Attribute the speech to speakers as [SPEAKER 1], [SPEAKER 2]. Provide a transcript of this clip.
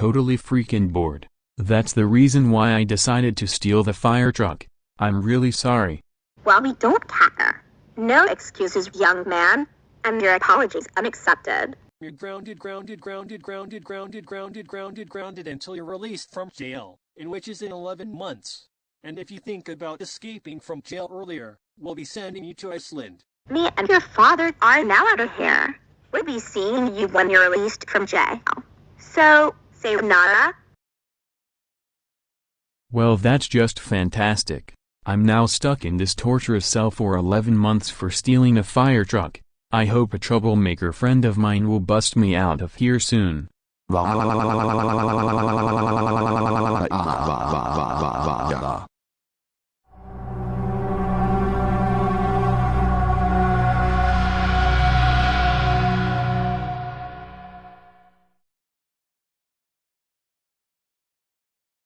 [SPEAKER 1] totally freaking bored. That's the reason why I decided to steal the fire truck. I'm really sorry.
[SPEAKER 2] Well, we don't care. No excuses, young man. And your apologies unaccepted.
[SPEAKER 3] You're grounded until you're released from jail, in which is in 11 months. And if you think about escaping from jail earlier, we'll be sending you to Iceland.
[SPEAKER 2] Me and your father are now out of here. We'll be seeing you when you're released from jail. So, sayonara.
[SPEAKER 1] Well, that's just fantastic. I'm now stuck in this torturous cell for 11 months for stealing a fire truck. I hope a troublemaker friend of mine will bust me out of here soon.